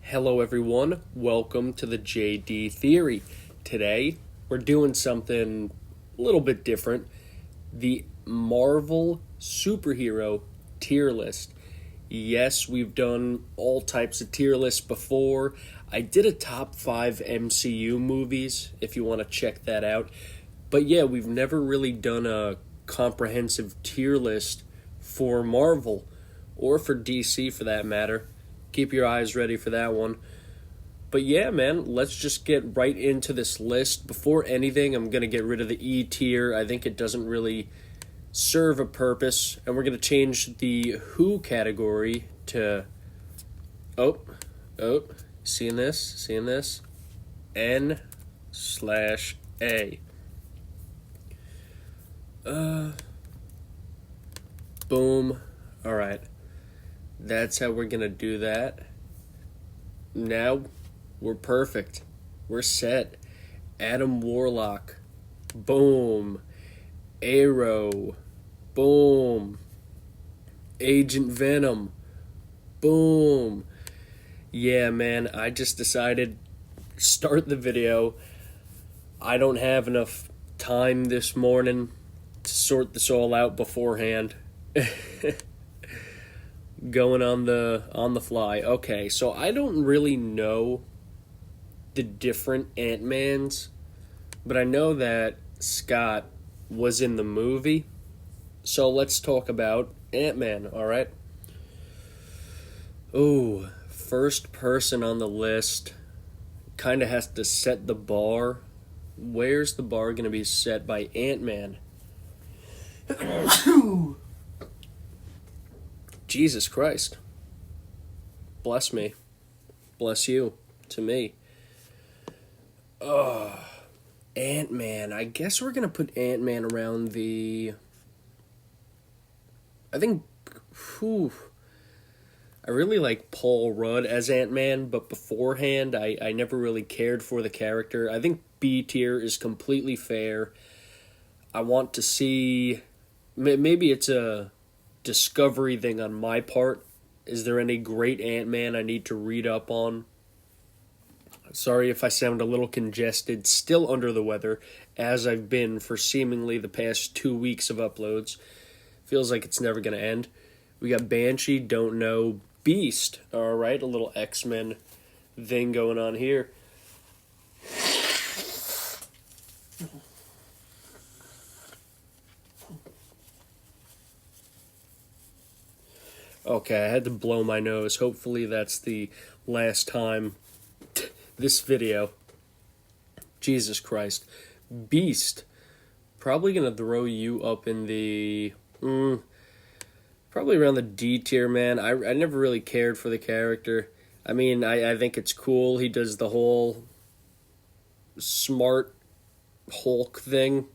Hello, everyone. Welcome to the JD Theory. Today, we're doing something a little bit different. The Marvel superhero tier list. Yes, we've done all types of tier lists before. I did a top 5 MCU movies, if you want to check that out. But yeah, we've never really done a comprehensive tier list for Marvel, or for DC for that matter. Keep your eyes ready for that one. But yeah, man, let's just get right into this list. Before anything, I'm going to get rid of the E tier. I think it doesn't really serve a purpose. And we're going to change the Who category to... Oh, seeing this? N/A. Boom. Alright. That's how we're going to do that. Now, we're perfect. We're set. Adam Warlock. Boom. Arrow. Boom. Agent Venom. Boom. Yeah, man, I just decided start the video. I don't have enough time this morning to sort this all out beforehand. Going on the fly. Okay, so I don't really know the different Ant-Mans, but I know that Scott was in the movie. So let's talk about Ant-Man, alright? Oh, first person on the list kind of has to set the bar. Where's the bar going to be set by Ant-Man? Jesus Christ. Bless me. Bless you. To me. Ant-Man. I guess we're going to put Ant-Man around the... I think... I really like Paul Rudd as Ant-Man, but beforehand, I never really cared for the character. I think B tier is completely fair. I want to see... Maybe it's a discovery thing on my part. Is there any great Ant-Man I need to read up on? Sorry if I sound a little congested, still under the weather, as I've been for seemingly the past 2 weeks of uploads. Feels like it's never going to end. We got Banshee, don't know, Beast. Alright, a little X-Men thing going on here. Okay, I had to blow my nose. Hopefully that's the last time this video. Jesus Christ. Beast. Probably going to throw you up in the... probably around the D tier, man. I never really cared for the character. I mean, I think it's cool. He does the whole smart Hulk thing,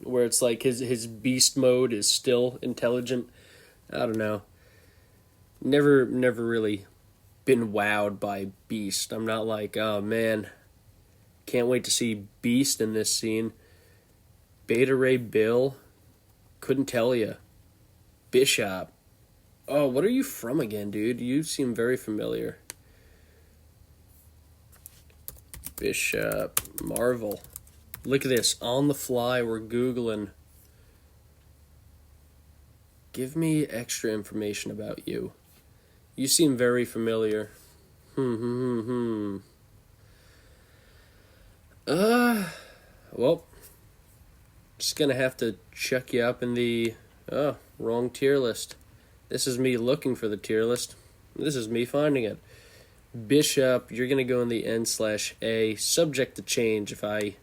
where it's like his beast mode is still intelligent. I don't know. Never really been wowed by Beast. I'm not like, oh man, can't wait to see Beast in this scene. Beta Ray Bill, couldn't tell you. Bishop. Oh, what are you from again, dude? You seem very familiar. Bishop. Marvel. Look at this. On the fly, we're Googling. Give me extra information about you. You seem very familiar. Well, just gonna have to check you up in the... Oh, wrong tier list. This is me looking for the tier list. This is me finding it. Bishop, you're gonna go in the N/A, subject to change if I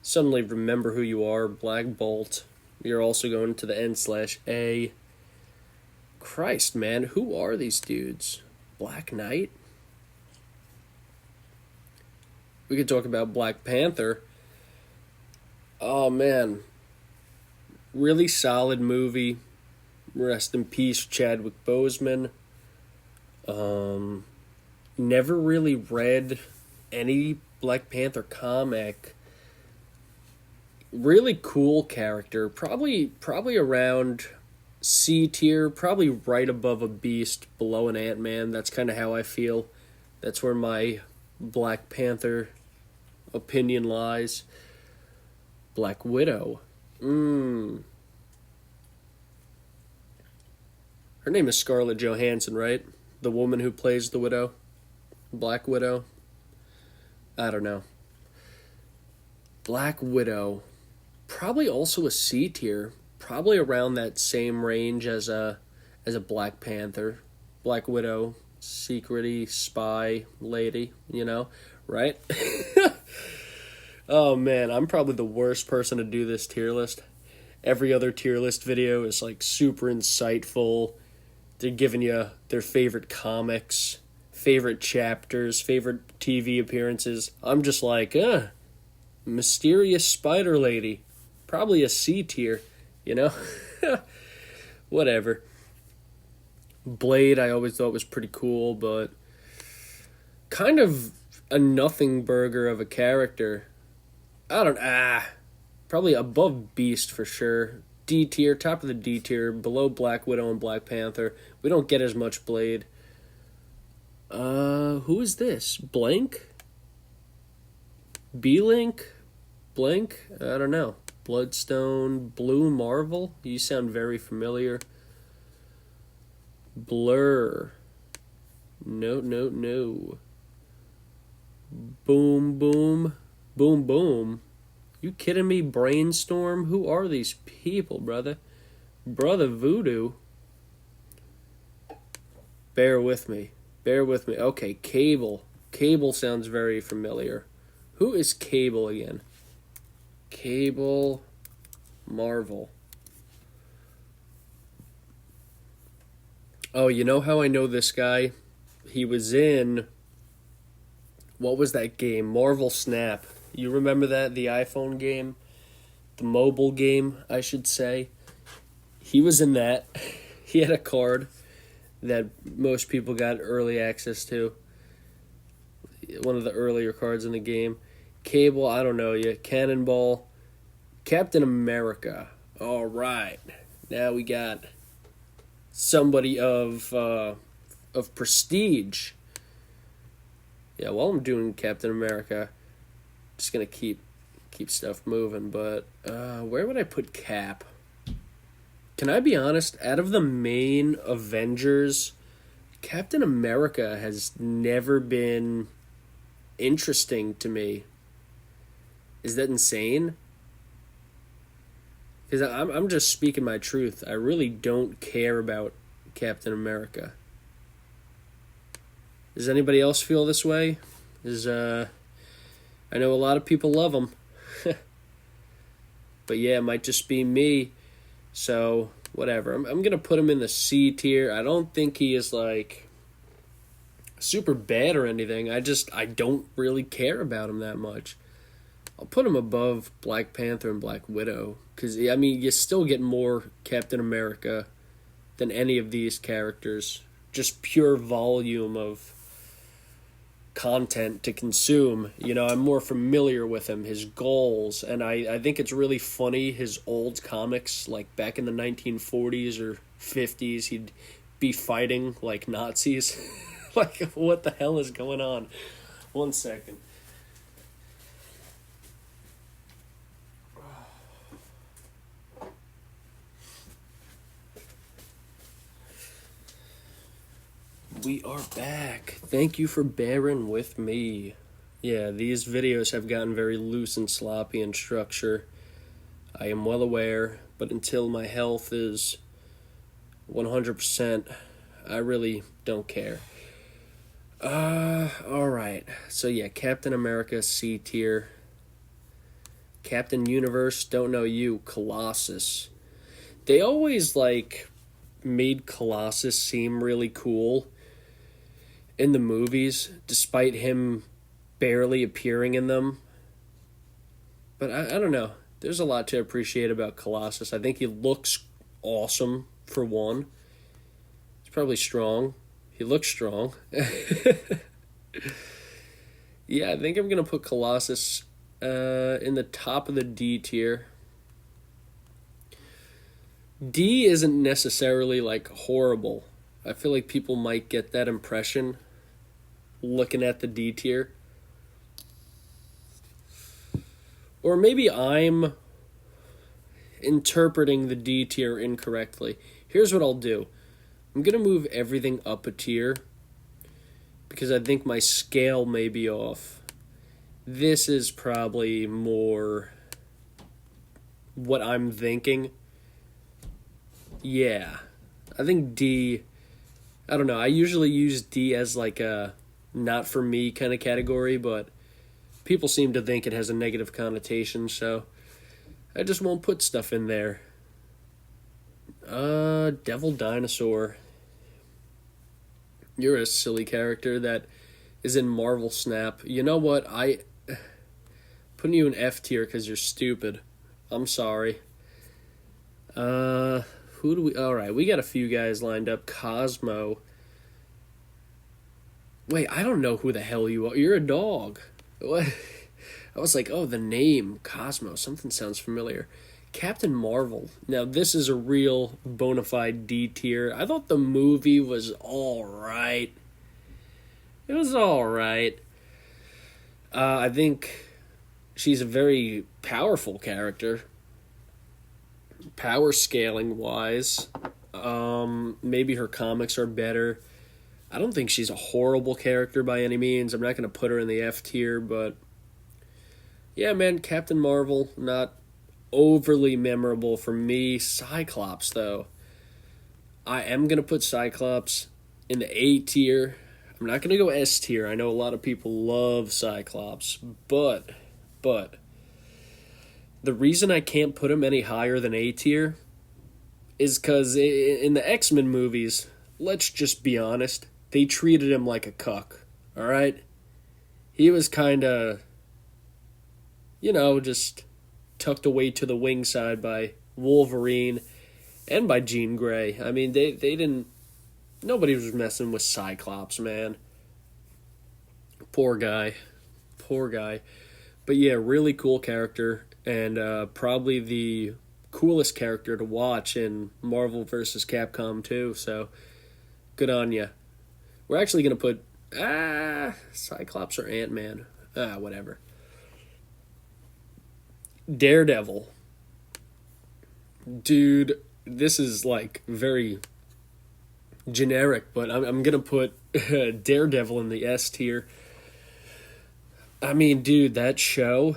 suddenly remember who you are. Black Bolt, you're also going to the N/A. Christ, man, who are these dudes? Black Knight? We could talk about Black Panther. Oh, man. Really solid movie. Rest in peace, Chadwick Boseman. Never really read any Black Panther comic. Really cool character. Probably around C tier, probably right above a Beast, below an Ant-Man. That's kind of how I feel. That's where my Black Panther opinion lies. Black Widow. Her name is Scarlett Johansson, right? The woman who plays the Widow? Black Widow? I don't know. Black Widow. Probably also a C tier. Probably around that same range as a Black Panther. Black Widow, secrety spy lady, right? Oh man, I'm probably the worst person to do this tier list. Every other tier list video is like super insightful. They're giving you their favorite comics, favorite chapters, favorite TV appearances. I'm just like, mysterious spider lady. Probably a C tier, Whatever. Blade, I always thought was pretty cool, but kind of a nothing burger of a character. Probably above Beast for sure. D tier, top of the D tier, below Black Widow and Black Panther. We don't get as much Blade. Who is this? Blank? B-Link? Blank? I don't know. Bloodstone, Blue Marvel? You sound very familiar. Blur. No. Boom, boom. Boom, boom. You kidding me? Brainstorm? Who are these people, brother? Brother Voodoo? Bear with me. Okay, Cable. Cable sounds very familiar. Who is Cable again? Cable. Marvel. Oh, you know how I know this guy? He was in... What was that game? Marvel Snap. You remember that? The iPhone game? The mobile game, I should say. He was in that. He had a card that most people got early access to. One of the earlier cards in the game. Cable, I don't know yet. Cannonball. Captain America. All right. Now we got somebody of prestige. Yeah, while I'm doing Captain America, just gonna keep stuff moving. But where would I put Cap? Can I be honest? Out of the main Avengers, Captain America has never been interesting to me. Is that insane? Because I'm just speaking my truth. I really don't care about Captain America. Does anybody else feel this way? I know a lot of people love him. But yeah, it might just be me. So, whatever. I'm going to put him in the C tier. I don't think he is, like, super bad or anything. I don't really care about him that much. I'll put him above Black Panther and Black Widow. Because, you still get more Captain America than any of these characters. Just pure volume of content to consume. I'm more familiar with him, his goals, and I think it's really funny, his old comics, like back in the 1940s or 50s, he'd be fighting like Nazis. Like, what the hell is going on? 1 second. We are back. Thank you for bearing with me. Yeah, these videos have gotten very loose and sloppy in structure. I am well aware, but until my health is 100%, I really don't care. Alright. So yeah, Captain America, C tier. Captain Universe, don't know you, Colossus. They always, made Colossus seem really cool in the movies, despite him barely appearing in them. But I don't know. There's a lot to appreciate about Colossus. I think he looks awesome, for one. He's probably strong. He looks strong. Yeah, I think I'm going to put Colossus in the top of the D tier. D isn't necessarily, horrible. I feel like people might get that impression looking at the D tier. Or maybe I'm interpreting the D tier incorrectly. Here's what I'll do. I'm going to move everything up a tier because I think my scale may be off. This is probably more what I'm thinking. Yeah. I think D, I don't know. I usually use D as like a not for me kind of category, but people seem to think it has a negative connotation, so I just won't put stuff in there. Devil Dinosaur. You're a silly character that is in Marvel Snap. You know what? Putting you in F tier because you're stupid. I'm sorry. Who do we... Alright, we got a few guys lined up. Cosmo. Wait, I don't know who the hell you are. You're a dog. What? I was like, oh, the name. Cosmo. Something sounds familiar. Captain Marvel. Now, this is a real bona fide D tier. I thought the movie was alright. It was alright. I think she's a very powerful character. Power scaling wise. Maybe her comics are better. I don't think she's a horrible character by any means. I'm not going to put her in the F tier, but yeah, man, Captain Marvel, not overly memorable for me. Cyclops, though. I am going to put Cyclops in the A tier. I'm not going to go S tier. I know a lot of people love Cyclops, but the reason I can't put him any higher than A tier is because in the X-Men movies, let's just be honest, they treated him like a cuck, alright? He was kind of, just tucked away to the wing side by Wolverine and by Jean Grey. I mean, they didn't... Nobody was messing with Cyclops, man. Poor guy. But yeah, really cool character, and probably the coolest character to watch in Marvel vs. Capcom 2, so good on ya. We're actually going to put, Cyclops or Ant-Man. Whatever. Daredevil. Dude, this is like very generic, but I'm going to put Daredevil in the S tier. I mean, dude, that show,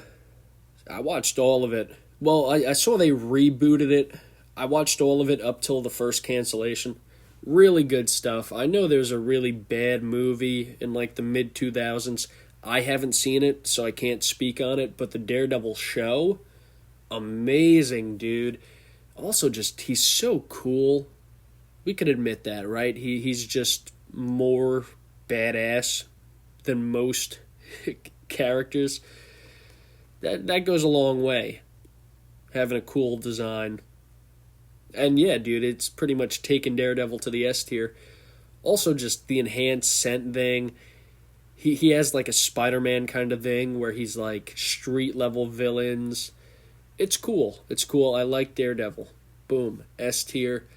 I watched all of it. Well, I saw they rebooted it. I watched all of it up till the first cancellation. Really good stuff. I know there's a really bad movie in like the mid-2000s. I haven't seen it, so I can't speak on it, but the Daredevil show, amazing, dude. Also, just, he's so cool. We can admit that, right? He's just more badass than most characters. That goes a long way. Having a cool design. And yeah, dude, it's pretty much taken Daredevil to the S tier. Also, just the enhanced scent thing. He has like a Spider-Man kind of thing where he's like street level villains. It's cool. I like Daredevil. Boom. S tier.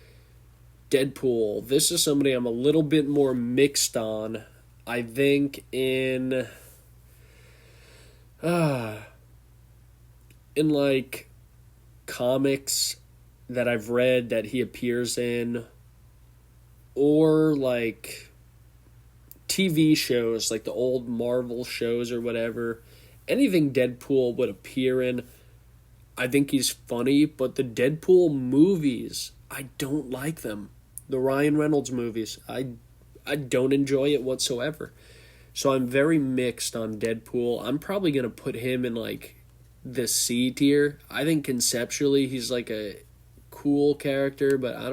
Deadpool. This is somebody I'm a little bit more mixed on. I think in like comics that I've read that he appears in, or like TV shows, like the old Marvel shows or whatever, anything Deadpool would appear in, I think he's funny, but the Deadpool movies, I don't like them. The Ryan Reynolds movies, I don't enjoy it whatsoever. So I'm very mixed on Deadpool. I'm probably going to put him in like the C tier. I think conceptually he's like a cool character, but I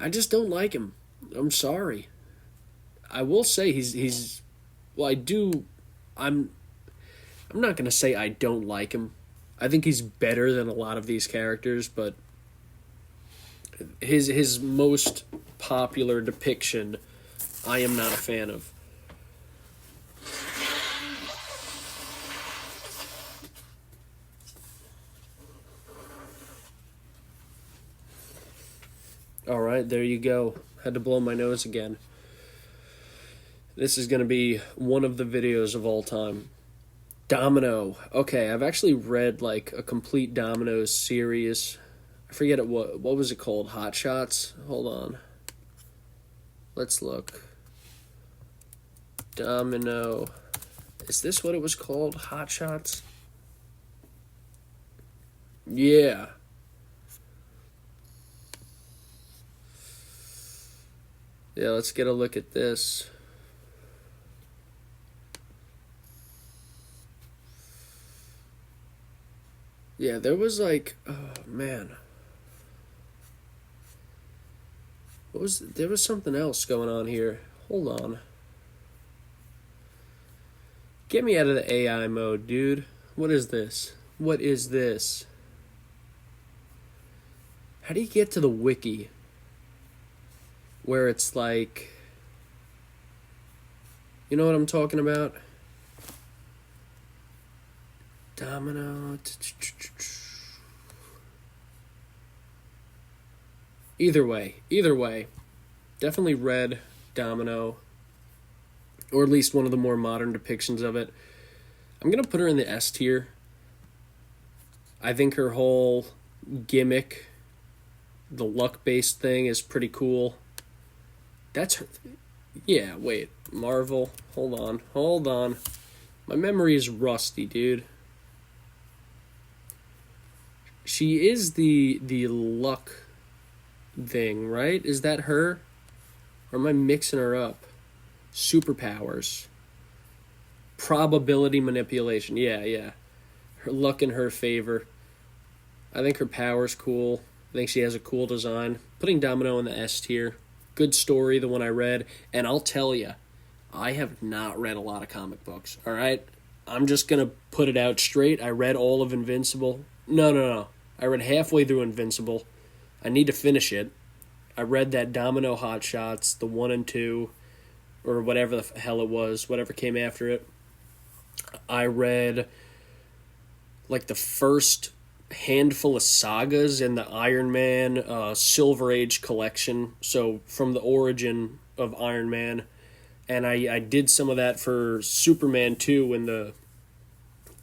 just don't like him. I'm sorry. I will say I'm not going to say I don't like him. I think he's better than a lot of these characters, but his most popular depiction I am not a fan of. Alright, there you go. Had to blow my nose again. This is going to be one of the videos of all time. Domino. Okay, I've actually read like a complete Domino series. I forget what was it called? Hot Shots? Hold on. Let's look. Domino. Is this what it was called? Hot Shots? Yeah. Yeah, let's get a look at this. Yeah, there was like, oh man. There was something else going on here. Hold on. Get me out of the AI mode, dude. What is this? What is this? How do you get to the wiki? Where it's like, you know what I'm talking about? Domino. Either way. Definitely read Domino, or at least one of the more modern depictions of it. I'm going to put her in the S tier. I think her whole gimmick, the luck-based thing, is pretty cool. That's her. Yeah, wait. Marvel. Hold on. My memory is rusty, dude. She is the luck thing, right? Is that her? Or am I mixing her up? Superpowers. Probability manipulation. Yeah. Her luck in her favor. I think her power's cool. I think she has a cool design. Putting Domino in the S tier. Good story, the one I read. And I'll tell you, I have not read a lot of comic books, alright? I'm just going to put it out straight. I read all of Invincible. No. I read halfway through Invincible. I need to finish it. I read that Domino Hot Shots, the 1 and 2, or whatever the hell it was, whatever came after it. I read like the first handful of sagas in the Iron Man Silver Age collection, so from the origin of Iron Man. And I did some of that for Superman 2 in the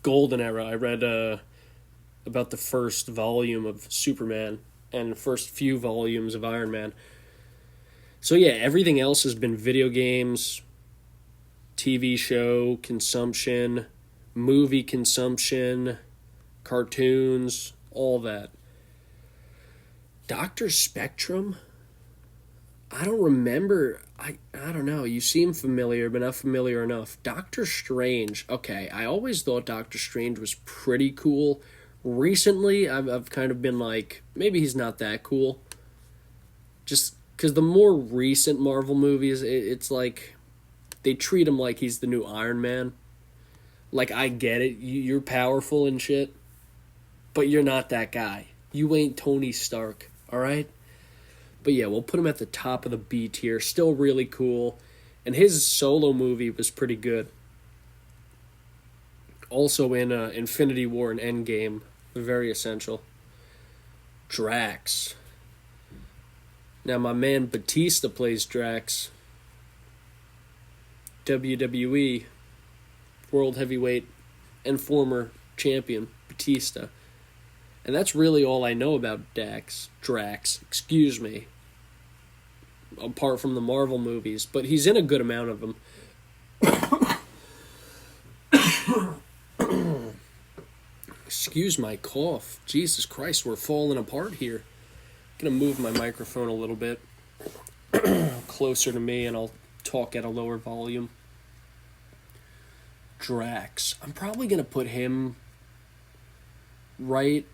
Golden Era. I read about the first volume of Superman and the first few volumes of Iron Man. So yeah, everything else has been video games, TV show consumption, movie consumption, cartoons, all that. Dr. Spectrum? I don't remember. I don't know. You seem familiar, but not familiar enough. Doctor Strange. Okay, I always thought Doctor Strange was pretty cool. Recently, I've kind of been like, maybe he's not that cool. Just because the more recent Marvel movies, it's like, they treat him like he's the new Iron Man. Like, I get it, you're powerful and shit, but you're not that guy. You ain't Tony Stark, alright? But yeah, we'll put him at the top of the B tier. Still really cool. And his solo movie was pretty good. Also in Infinity War and Endgame. Very essential. Drax. Now my man Batista plays Drax. WWE World Heavyweight and former champion Batista. And that's really all I know about Drax, excuse me. Apart from the Marvel movies, but he's in a good amount of them. Excuse my cough. Jesus Christ, we're falling apart here. I'm gonna move my microphone a little bit closer to me and I'll talk at a lower volume. Drax. I'm probably gonna put him right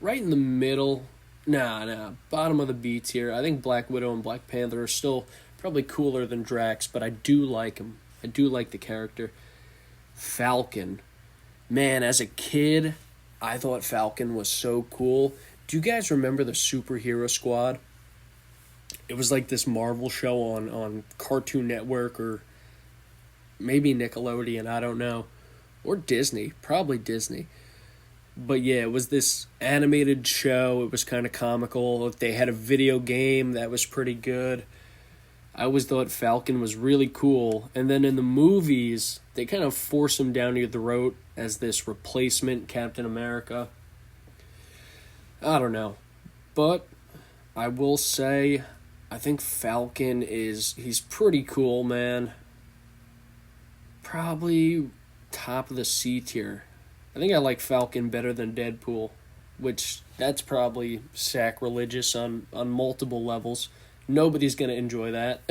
in the middle. Nah, bottom of the B tier. I think Black Widow and Black Panther are still probably cooler than Drax, but I do like him. I do like the character. Falcon. Man, as a kid, I thought Falcon was so cool. Do you guys remember the Superhero Squad? It was like this Marvel show on Cartoon Network or maybe Nickelodeon, I don't know. Or Disney, probably Disney. But yeah, it was this animated show. It was kind of comical. They had a video game that was pretty good. I always thought Falcon was really cool, and then in the movies, they kind of force him down your throat as this replacement Captain America. I don't know. But I will say, I think Falcon he's pretty cool, man. Probably top of the C tier. I think I like Falcon better than Deadpool, which that's probably sacrilegious on multiple levels. Nobody's gonna enjoy that.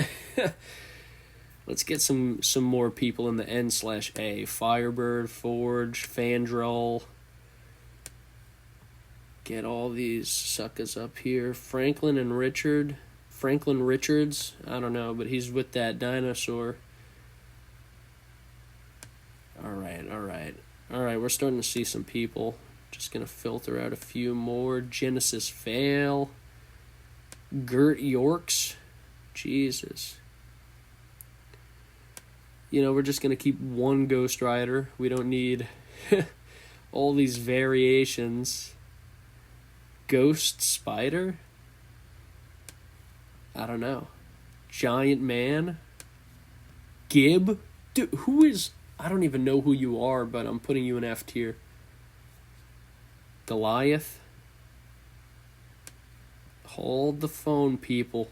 Let's get some more people in the N/A. Firebird, Forge, Fandral. Get all these suckers up here. Franklin Richards. I don't know, but he's with that dinosaur. Alright, we're starting to see some people. Just gonna filter out a few more. Genesis Fail. Gert Yorks. Jesus. We're just gonna keep one Ghost Rider. We don't need all these variations. Ghost Spider? I don't know. Giant Man? Gib? Dude, who is... I don't even know who you are, but I'm putting you in F tier. Goliath? Hold the phone, people.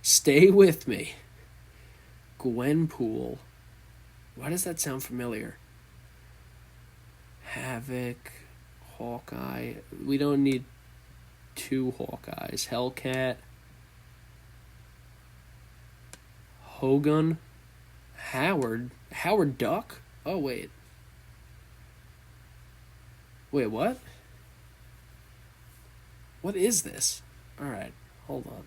Stay with me. Gwenpool. Why does that sound familiar? Havoc. Hawkeye. We don't need two Hawkeyes. Hellcat. Hogun. Howard Duck? Oh, wait. Wait, what? What is this? Alright, hold on.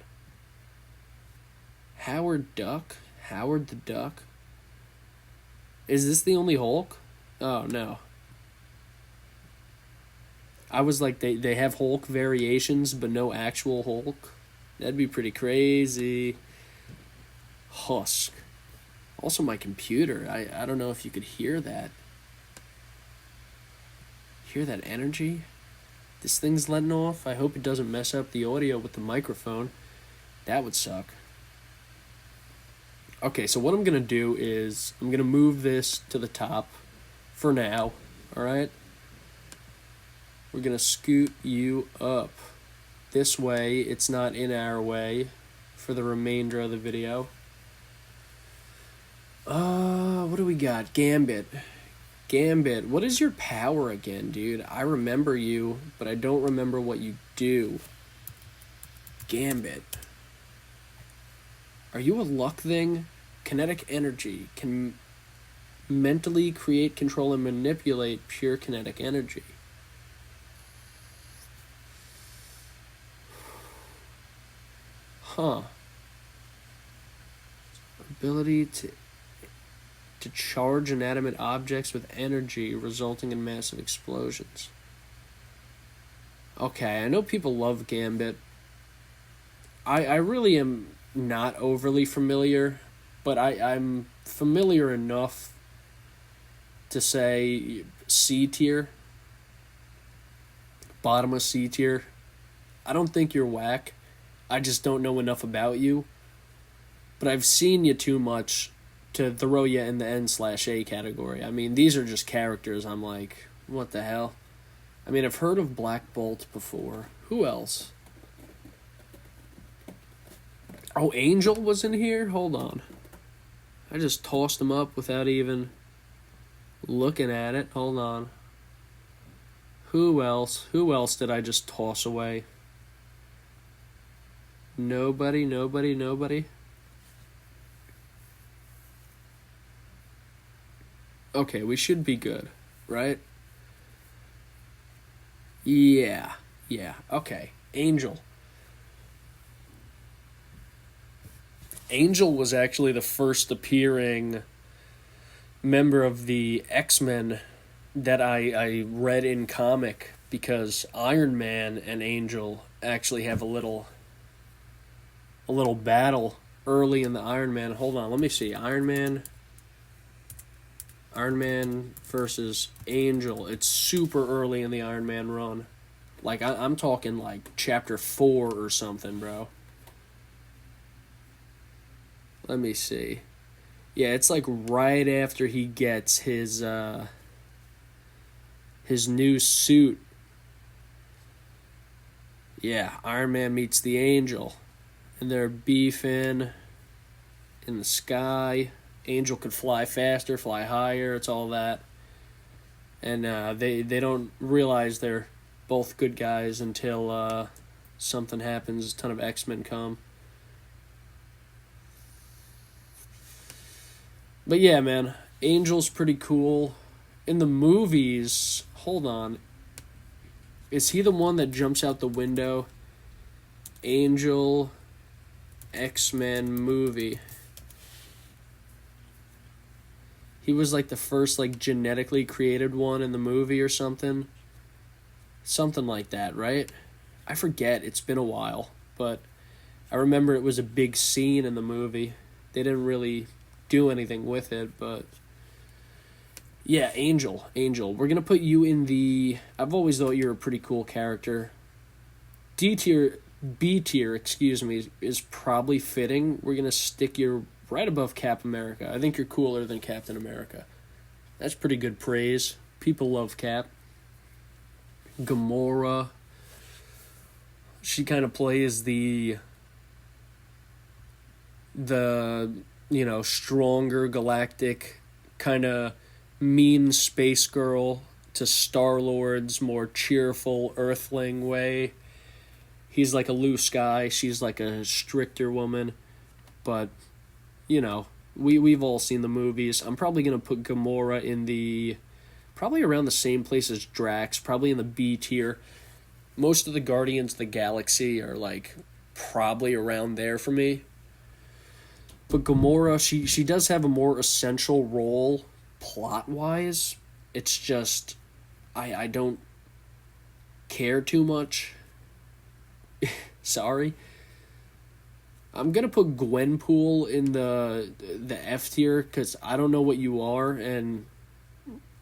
Howard Duck? Howard the Duck? Is this the only Hulk? Oh, no. I was like, they have Hulk variations, but no actual Hulk? That'd be pretty crazy. Husk. Also, my computer. I don't know if you could hear that. Hear that energy? This thing's letting off. I hope it doesn't mess up the audio with the microphone. That would suck. Okay, so what I'm going to do is I'm going to move this to the top for now. Alright? We're going to scoot you up. This way, it's not in our way for the remainder of the video. What do we got? Gambit. What is your power again, dude? I remember you, but I don't remember what you do. Gambit. Are you a luck thing? Kinetic energy. Can mentally create, control, and manipulate pure kinetic energy. Huh. Ability to charge inanimate objects with energy, resulting in massive explosions. Okay, I know people love Gambit. I really am not overly familiar, but I'm familiar enough to say C tier. Bottom of C tier. I don't think you're whack. I just don't know enough about you. But I've seen you too much to throw you in the N/A category. I mean, these are just characters. I'm like, what the hell? I mean, I've heard of Black Bolt before. Who else? Oh, Angel was in here? Hold on. I just tossed him up without even looking at it. Hold on. Who else? Who else did I just toss away? Nobody. Okay, we should be good, right? Yeah, okay. Angel. Angel was actually the first appearing member of the X-Men that I read in comic, because Iron Man and Angel actually have a little battle early in the Iron Man. Hold on, let me see. Iron Man versus Angel. It's super early in the Iron Man run. Like, I'm talking like chapter 4 or something, bro. Let me see. Yeah, it's like right after he gets his new suit. Yeah, Iron Man meets the Angel, and they're beefing in the sky. Angel could fly faster, fly higher. It's all that, and they don't realize they're both good guys until something happens. A ton of X-Men come. But yeah, man, Angel's pretty cool. In the movies, hold on. Is he the one that jumps out the window? Angel, X-Men movie. He was like the first like genetically created one in the movie or something. Something like that, right? I forget. It's been a while, but I remember it was a big scene in the movie. They didn't really do anything with it, but yeah, Angel. We're going to put you in the... I've always thought you're a pretty cool character. B tier, is probably fitting. We're going to stick you right above Cap America. I think you're cooler than Captain America. That's pretty good praise. People love Cap. Gamora. She kind of plays the stronger galactic kind of mean space girl to Star-Lord's more cheerful earthling way. He's like a loose guy, she's like a stricter woman, but we've all seen the movies. I'm probably going to put Gamora in probably around the same place as Drax, probably in the B tier. Most of the Guardians of the Galaxy are like probably around there for me. But Gamora, she does have a more essential role plot-wise. It's just, I don't care too much. Sorry. I'm going to put Gwenpool in the F tier because I don't know what you are, and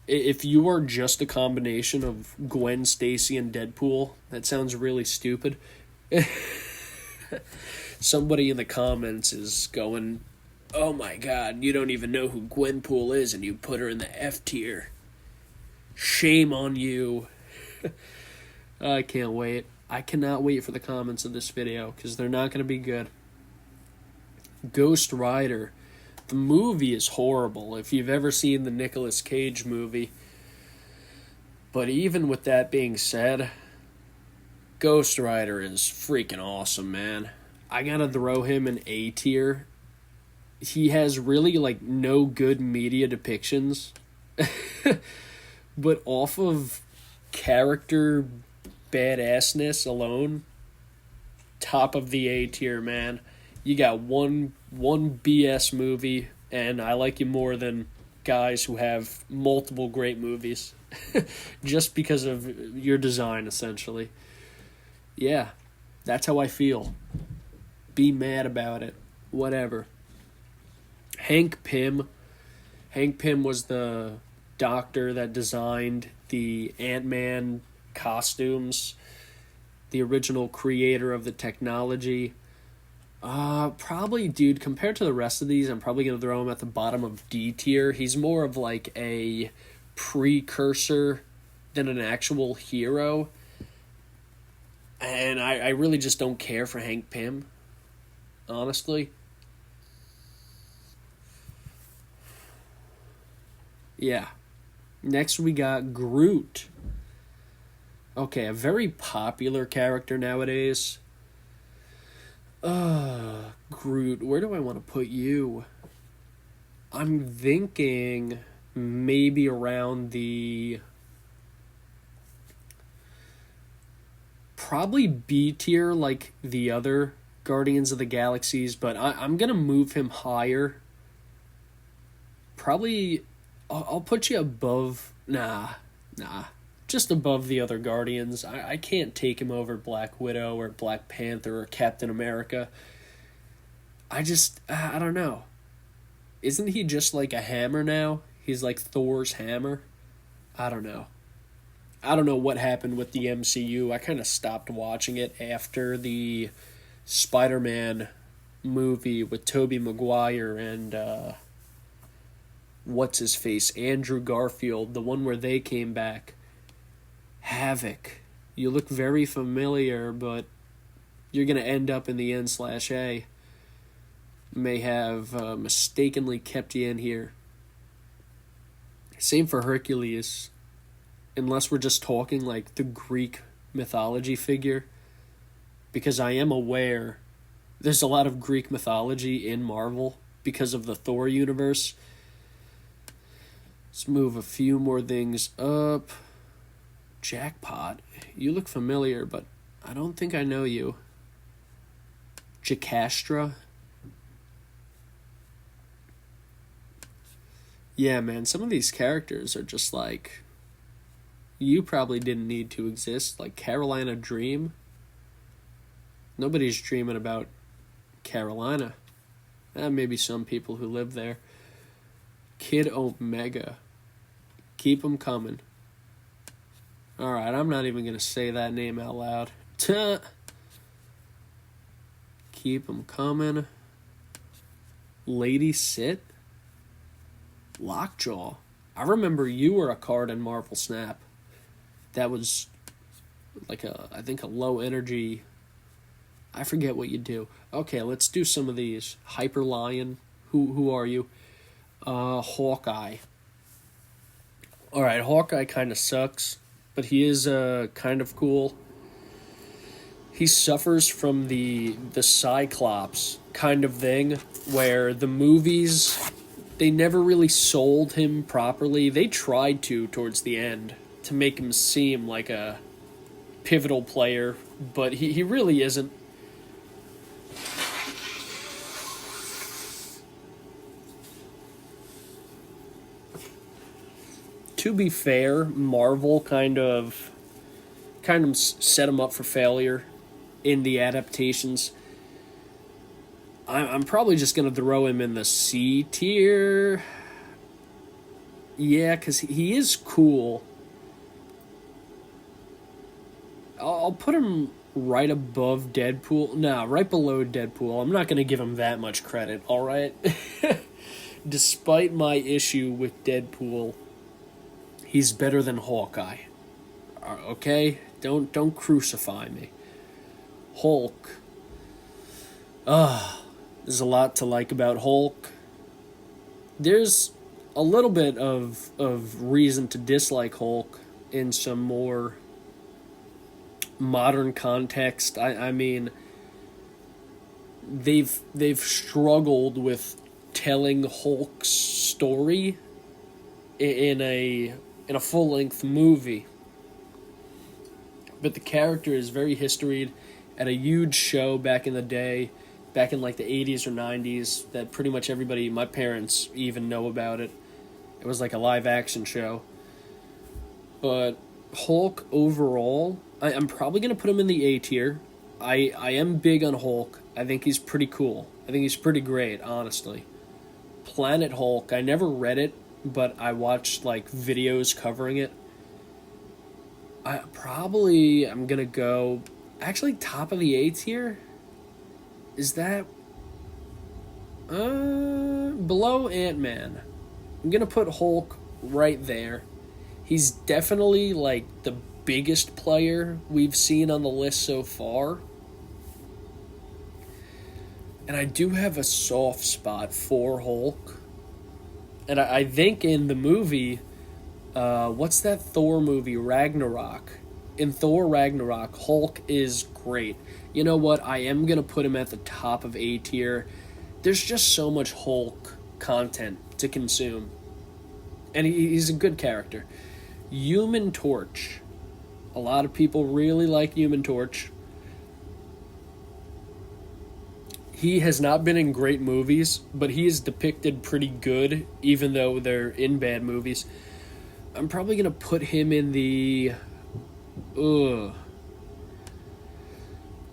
if you are just a combination of Gwen, Stacy, and Deadpool, that sounds really stupid. Somebody in the comments is going, "Oh my god, you don't even know who Gwenpool is and you put her in the F tier. Shame on you." I can't wait. I cannot wait for the comments of this video because they're not going to be good. Ghost Rider. The movie is horrible if you've ever seen the Nicolas Cage movie. But even with that being said, Ghost Rider is freaking awesome, man. I gotta throw him in A tier. He has really like no good media depictions. But off of character badassness alone, top of the A tier, man. You got one BS movie, and I like you more than guys who have multiple great movies. Just because of your design, essentially. Yeah, that's how I feel. Be mad about it. Whatever. Hank Pym. Hank Pym was the doctor that designed the Ant-Man costumes. The original creator of the technology. Probably, dude, compared to the rest of these, I'm probably going to throw him at the bottom of D tier. He's more of like a precursor than an actual hero. And I really just don't care for Hank Pym, honestly. Yeah. Next we got Groot. Okay, a very popular character nowadays. Groot, where do I want to put you? I'm thinking maybe around the... probably B tier like the other Guardians of the Galaxies, but I'm going to move him higher. Probably, I'll put you above... Nah. Just above the other Guardians. I can't take him over Black Widow or Black Panther or Captain America. I don't know. Isn't he just like a hammer now? He's like Thor's hammer? I don't know. I don't know what happened with the MCU. I kind of stopped watching it after the Spider-Man movie with Tobey Maguire and what's his face, Andrew Garfield, the one where they came back. Havoc. You look very familiar, but you're going to end up in the N/A. May have mistakenly kept you in here. Same for Hercules. Unless we're just talking like the Greek mythology figure. Because I am aware there's a lot of Greek mythology in Marvel because of the Thor universe. Let's move a few more things up. Jackpot. You look familiar, but I don't think I know you. Jocasta. Yeah, man, some of these characters are just like, you probably didn't need to exist. Like Carolina Dream. Nobody's dreaming about Carolina. Maybe some people who live there. Kid Omega. Keep 'em coming. Alright, I'm not even going to say that name out loud. Keep 'em coming. Lady Sit. Lockjaw. I remember you were a card in Marvel Snap. That was like I think a low energy. I forget what you do. Okay, let's do some of these. Hyper Lion. Who are you? Hawkeye. Alright, Hawkeye kind of sucks, but he is kind of cool. He suffers from the Cyclops kind of thing, where the movies, they never really sold him properly. They tried to towards the end to make him seem like a pivotal player, but he really isn't. To be fair, Marvel kind of set him up for failure in the adaptations. I'm probably just going to throw him in the C tier. Yeah, because he is cool. I'll put him right above Deadpool. No, right below Deadpool. I'm not going to give him that much credit, alright? Despite my issue with Deadpool, he's better than Hawkeye. Okay? Don't crucify me. Hulk. There's a lot to like about Hulk. There's a little bit of reason to dislike Hulk in some more modern context. I mean, they've struggled with telling Hulk's story in a full-length movie. But the character is very historied at a huge show back in the day, back in like the 80s or 90s, that pretty much everybody, my parents even know about it. It was like a live-action show. But Hulk overall, I'm probably going to put him in the A tier. I am big on Hulk. I think he's pretty cool. I think he's pretty great, honestly. Planet Hulk, I never read it, but I watched like videos covering it. I'm going to go, actually top of the A tier? Is that below Ant-Man? I'm going to put Hulk right there. He's definitely like the biggest player we've seen on the list so far. And I do have a soft spot for Hulk. And I think in the movie, what's that Thor movie, Ragnarok? In Thor Ragnarok, Hulk is great. You know what? I am going to put him at the top of A tier. There's just so much Hulk content to consume. And he's a good character. Human Torch. A lot of people really like Human Torch. He has not been in great movies, but he is depicted pretty good, even though they're in bad movies. I'm probably going to put him in the...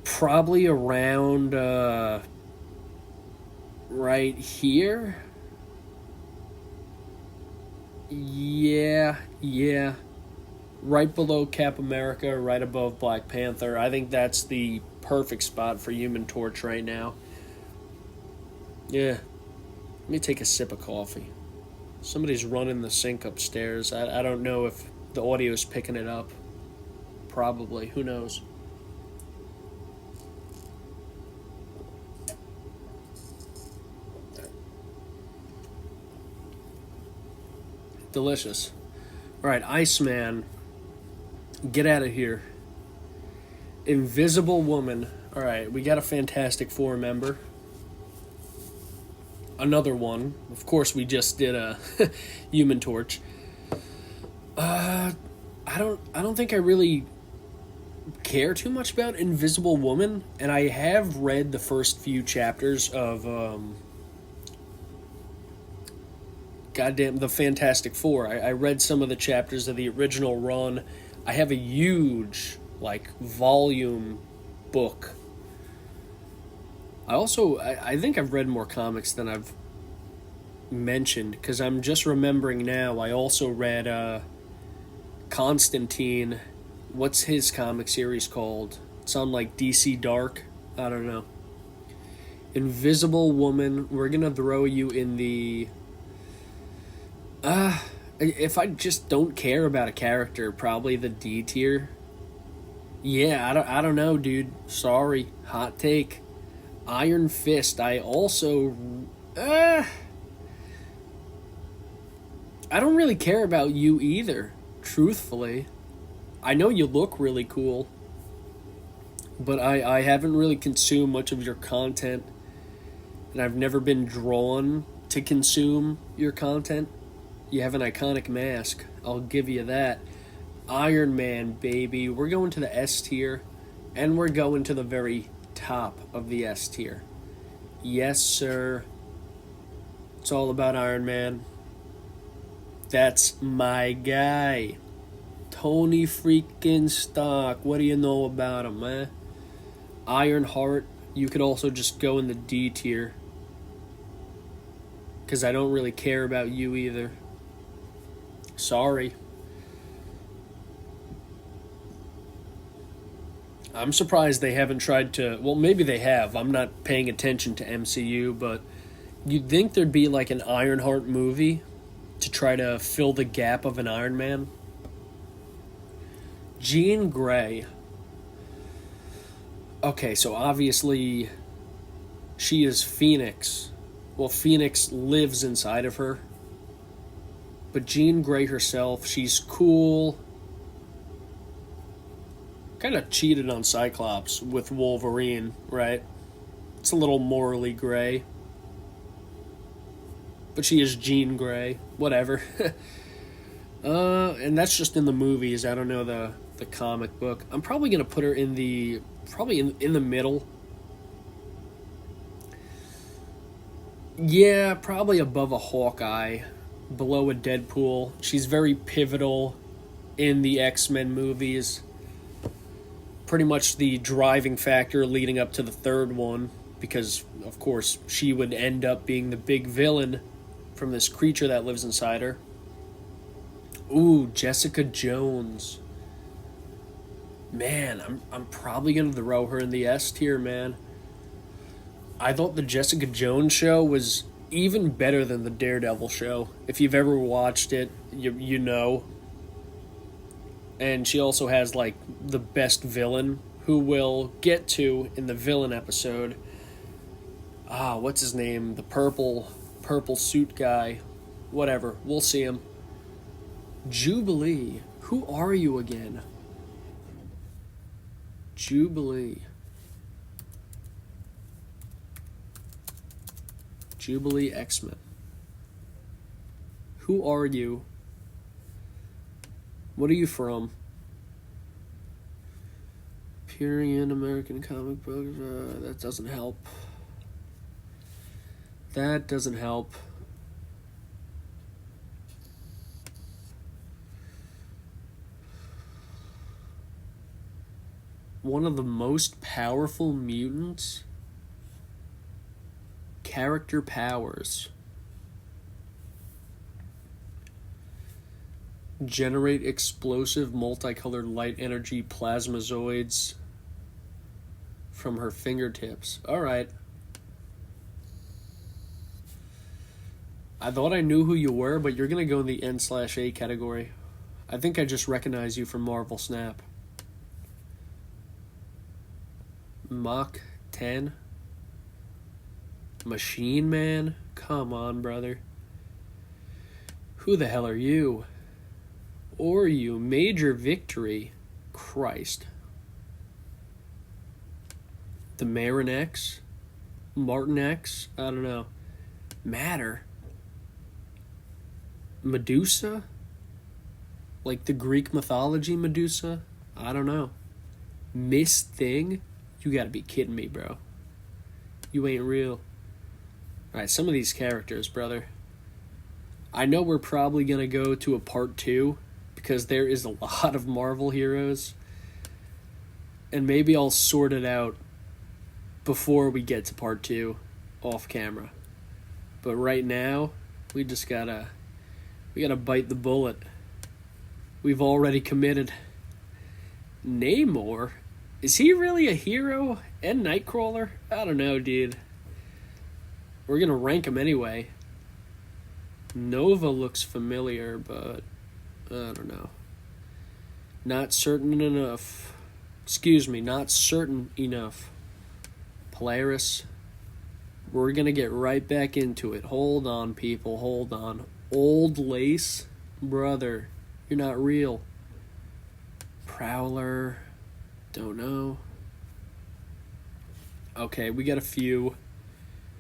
probably around... right here? Yeah. Right below Cap America, right above Black Panther. I think that's the perfect spot for Human Torch right now. Yeah, let me take a sip of coffee. Somebody's running the sink upstairs. I don't know if the audio's picking it up. Probably. Who knows? Delicious. Alright, Iceman. Get out of here. Invisible Woman. Alright, we got a Fantastic Four member. Another one. Of course, we just did a Human Torch. I don't think I really care too much about Invisible Woman, and I have read the first few chapters of the Fantastic Four. I read some of the chapters of the original run. I have a huge volume book. I think I've read more comics than I've mentioned, because I'm just remembering now. I also read Constantine. What's his comic series called? It's on DC Dark. I don't know. Invisible Woman. We're gonna throw you in the. If I just don't care about a character, probably the D tier. Yeah, I don't know, dude. Sorry, hot take. Iron Fist. I also. I don't really care about you either, truthfully. I know you look really cool, but I haven't really consumed much of your content, and I've never been drawn to consume your content. You have an iconic mask, I'll give you that. Iron Man, baby. We're going to the S tier, and we're going to the very top of the S tier. Yes, sir. It's all about Iron Man. That's my guy. Tony freaking Stark. What do you know about him, man? Ironheart. You could also just go in the D tier, because I don't really care about you either. Sorry. I'm surprised they haven't tried to. Well, maybe they have. I'm not paying attention to MCU, but you'd think there'd be an Ironheart movie to try to fill the gap of an Iron Man. Jean Grey. Okay, so obviously she is Phoenix. Well, Phoenix lives inside of her. But Jean Grey herself, she's cool. Kind of cheated on Cyclops with Wolverine, right? It's a little morally gray. But she is Jean Grey. Whatever. And that's just in the movies. I don't know the comic book. I'm probably going to put her in the middle. Yeah, probably above a Hawkeye, below a Deadpool. She's very pivotal in the X-Men movies. Pretty much the driving factor leading up to the third one, because, of course, she would end up being the big villain from this creature that lives inside her. Ooh, Jessica Jones. Man, I'm probably going to throw her in the S tier, man. I thought the Jessica Jones show was even better than the Daredevil show. If you've ever watched it, you know. And she also has, the best villain, who we'll get to in the villain episode. What's his name? The purple suit guy. Whatever, we'll see him. Jubilee. Who are you again? Jubilee. Jubilee X-Men. Who are you? What are you from? Appearing in American comic books. That doesn't help. That doesn't help. One of the most powerful mutants? Character powers. Generate explosive multicolored light energy plasmazoids from her fingertips. Alright. I thought I knew who you were, but you're gonna go in the N/A category. I think I just recognize you from Marvel Snap. Mach 10? Machine Man? Come on, brother. Who the hell are you? Or you? Major Victory? Christ. The Marin X? Martin X? I don't know. Matter? Medusa? Like the Greek mythology Medusa? I don't know. Miss Thing? You gotta be kidding me, bro. You ain't real. Alright, some of these characters, brother. I know we're probably gonna go to a part 2 because there is a lot of Marvel heroes. And maybe I'll sort it out before we get to part 2 off camera. But right now, we gotta bite the bullet. We've already committed. Namor? Is he really a hero and Nightcrawler? I don't know, dude. We're gonna rank him anyway. Nova looks familiar, but I don't know. Not certain enough. Excuse me, not certain enough. Polaris. We're gonna get right back into it. Hold on, people, hold on. Old Lace? Brother, you're not real. Prowler. Don't know. Okay, we got a few.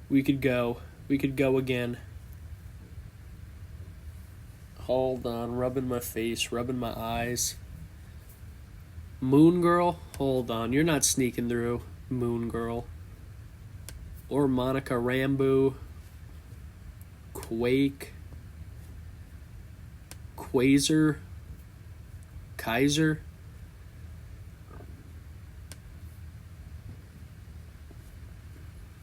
We could go. We could go again. Hold on, rubbing my face, rubbing my eyes. Moon Girl? Hold on, you're not sneaking through. Moon Girl. Or Monica Rambeau. Quake. Quasar. Kaiser.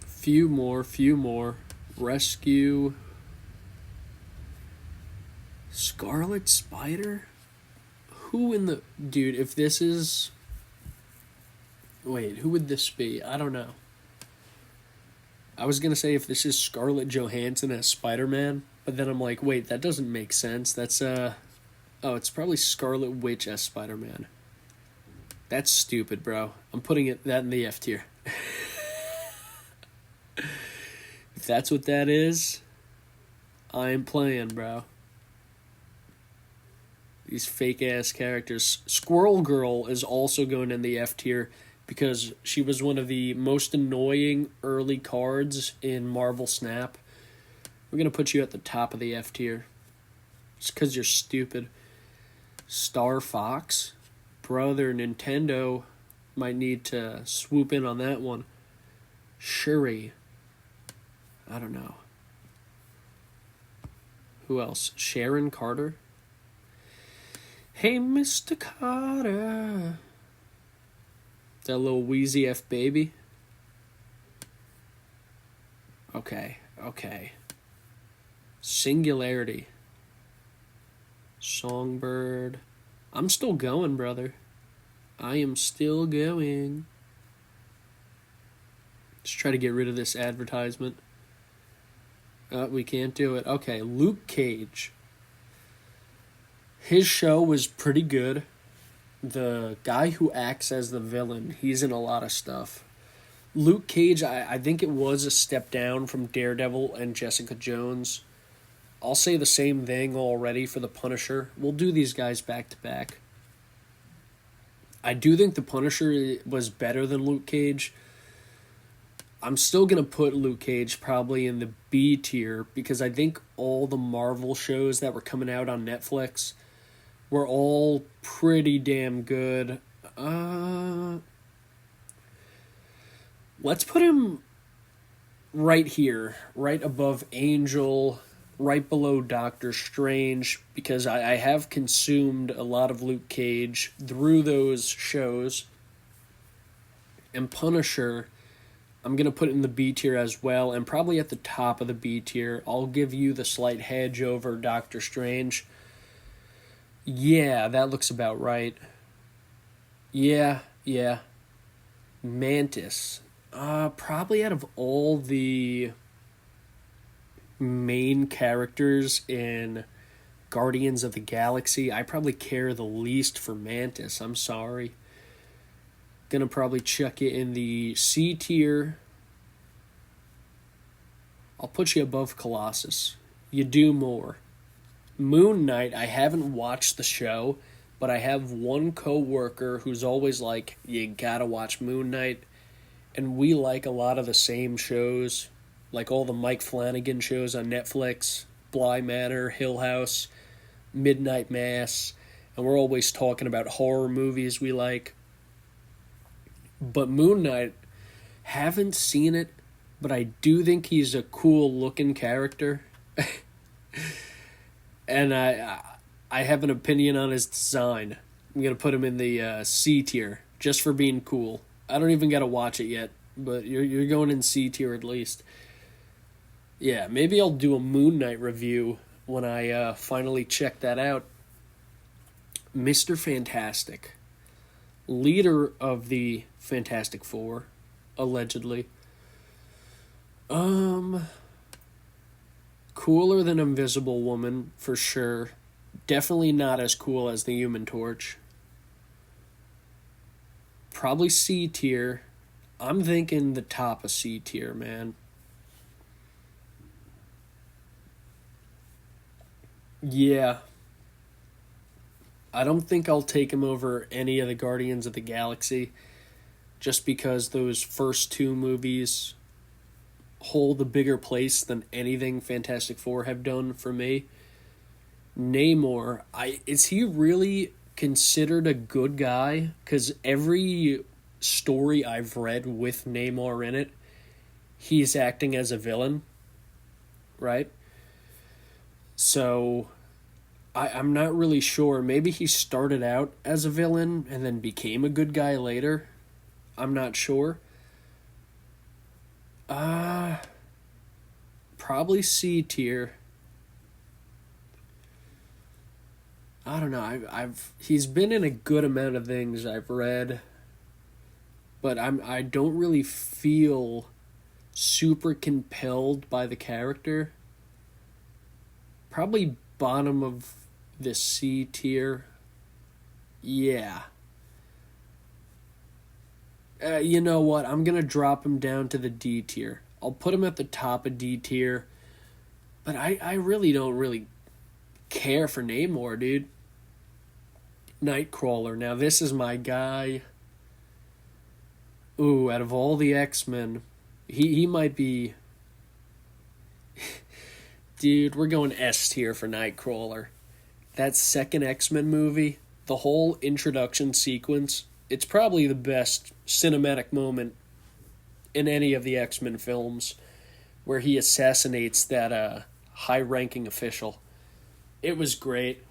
Few more. Rescue. Scarlet Spider? Who in the... Dude, if this is... Wait, who would this be? I don't know. I was gonna say if this is Scarlett Johansson as Spider-Man, but then I'm like, wait, that doesn't make sense. That's, Oh, it's probably Scarlet Witch as Spider-Man. That's stupid, bro. I'm putting that in the F tier. If that's what that is, I'm playing, bro. These fake-ass characters. Squirrel Girl is also going in the F tier because she was one of the most annoying early cards in Marvel Snap. We're going to put you at the top of the F tier. Just because you're stupid. Star Fox? Brother, Nintendo might need to swoop in on that one. Shuri. I don't know. Who else? Sharon Carter? Hey, Mr. Carter. That little Wheezy F baby? Okay. Singularity. Songbird. I'm still going, brother. I am still going. Let's try to get rid of this advertisement. We can't do it. Okay, Luke Cage. His show was pretty good. The guy who acts as the villain, he's in a lot of stuff. Luke Cage, I think it was a step down from Daredevil and Jessica Jones. I'll say the same thing already for the Punisher. We'll do these guys back to back. I do think the Punisher was better than Luke Cage. I'm still going to put Luke Cage probably in the B tier because I think all the Marvel shows that were coming out on Netflix were all pretty damn good. Let's put him right here, right above Angel, right below Doctor Strange, because I have consumed a lot of Luke Cage through those shows. And Punisher, I'm going to put it in the B tier as well, and probably at the top of the B tier. I'll give you the slight hedge over Doctor Strange. Yeah, that looks about right. Yeah. Mantis. Probably out of all the main characters in Guardians of the Galaxy, I probably care the least for Mantis. I'm sorry. Gonna probably chuck it in the C tier. I'll put you above Colossus. You do more. Moon Knight, I haven't watched the show, but I have one coworker who's always like, you gotta watch Moon Knight. And we like a lot of the same shows, like all the Mike Flanagan shows on Netflix, Bly Manor, Hill House, Midnight Mass, and we're always talking about horror movies we like. But Moon Knight, haven't seen it, but I do think he's a cool looking character. And I have an opinion on his design. I'm going to put him in the C tier, just for being cool. I don't even got to watch it yet, but you're going in C tier at least. Yeah, maybe I'll do a Moon Knight review when I finally check that out. Mr. Fantastic, leader of the Fantastic Four, allegedly. Cooler than Invisible Woman, for sure. Definitely not as cool as the Human Torch. Probably C tier. I'm thinking the top of C tier, man. Yeah. I don't think I'll take him over any of the Guardians of the Galaxy, just because those first two movies hold a bigger place than anything Fantastic Four have done for me. Namor, is he really considered a good guy? Because every story I've read with Namor in it, he's acting as a villain, right? So I'm not really sure. Maybe he started out as a villain and then became a good guy later. I'm not sure. Probably C tier. I don't know. He's been in a good amount of things I've read, but I don't really feel super compelled by the character. Probably bottom of the C tier. Yeah. You know what? I'm going to drop him down to the D tier. I'll put him at the top of D tier. But I really don't really care for Namor, dude. Nightcrawler. Now, this is my guy. Ooh, out of all the X-Men, he might be... Dude, we're going S tier for Nightcrawler. That second X-Men movie, the whole introduction sequence, it's probably the best cinematic moment in any of the X-Men films, where he assassinates that high-ranking official. It was great.